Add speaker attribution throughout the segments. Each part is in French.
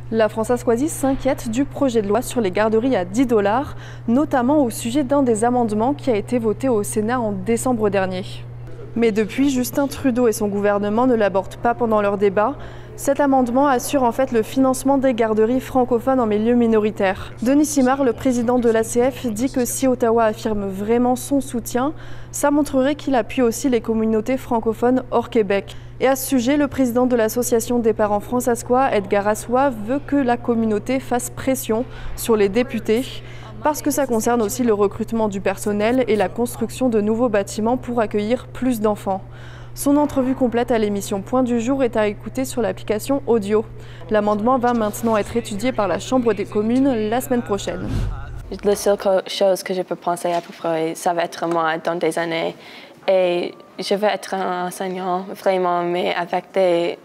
Speaker 1: La France-Asquasie s'inquiète du projet de loi sur les garderies à 10 $, notamment au sujet d'un des amendements qui a été voté au Sénat en décembre dernier. Mais depuis, Justin Trudeau et son gouvernement ne l'abordent pas pendant leur débat. Cet amendement assure en fait le financement des garderies francophones en milieu minoritaire. Denis Simard, le président de l'ACF, dit que si Ottawa affirme vraiment son soutien, ça montrerait qu'il appuie aussi les communautés francophones hors Québec. Et à ce sujet, le président de l'association des parents fransaskois, Edgar Assois, veut que la communauté fasse pression sur les députés, parce que ça concerne aussi le recrutement du personnel et la construction de nouveaux bâtiments pour accueillir plus d'enfants. Son entrevue complète à l'émission Point du jour est à écouter sur l'application audio. L'amendement va maintenant être étudié par la Chambre des communes la semaine prochaine.
Speaker 2: La seule chose que je peux penser à peu près, ça va être moi dans des années. Et je vais être un enseignant vraiment, mais avec des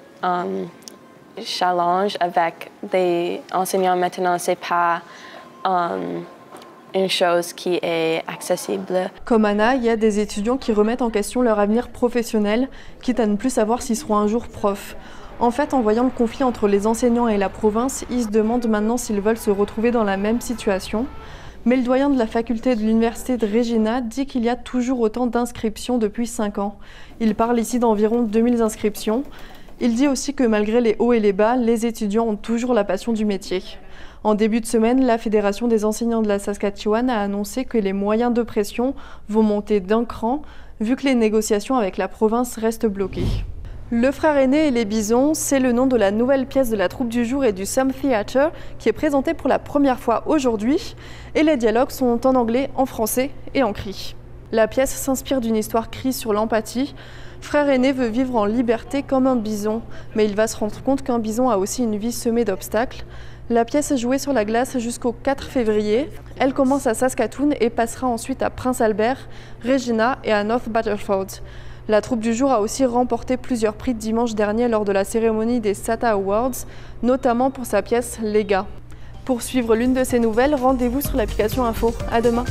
Speaker 2: challenges avec des enseignants maintenant, c'est pas une chose qui est accessible.
Speaker 1: Comme Anna, il y a des étudiants qui remettent en question leur avenir professionnel, quitte à ne plus savoir s'ils seront un jour profs. En fait, en voyant le conflit entre les enseignants et la province, ils se demandent maintenant s'ils veulent se retrouver dans la même situation. Mais le doyen de la faculté de l'université de Regina dit qu'il y a toujours autant d'inscriptions depuis 5 ans. Il parle ici d'environ 2000 inscriptions. Il dit aussi que malgré les hauts et les bas, les étudiants ont toujours la passion du métier. En début de semaine, la Fédération des enseignants de la Saskatchewan a annoncé que les moyens de pression vont monter d'un cran, vu que les négociations avec la province restent bloquées. Le frère aîné et les bisons, c'est le nom de la nouvelle pièce de la troupe du jour et du Some Theatre qui est présentée pour la première fois aujourd'hui. Et les dialogues sont en anglais, en français et en cri. La pièce s'inspire d'une histoire cri sur l'empathie. Frère aîné veut vivre en liberté comme un bison, mais il va se rendre compte qu'un bison a aussi une vie semée d'obstacles. La pièce est jouée sur la glace jusqu'au 4 février. Elle commence à Saskatoon et passera ensuite à Prince Albert, Regina et à North Battleford. La troupe du jour a aussi remporté plusieurs prix dimanche dernier lors de la cérémonie des SATA Awards, notamment pour sa pièce Les gars. Pour suivre l'une de ces nouvelles, rendez-vous sur l'application Info. À demain.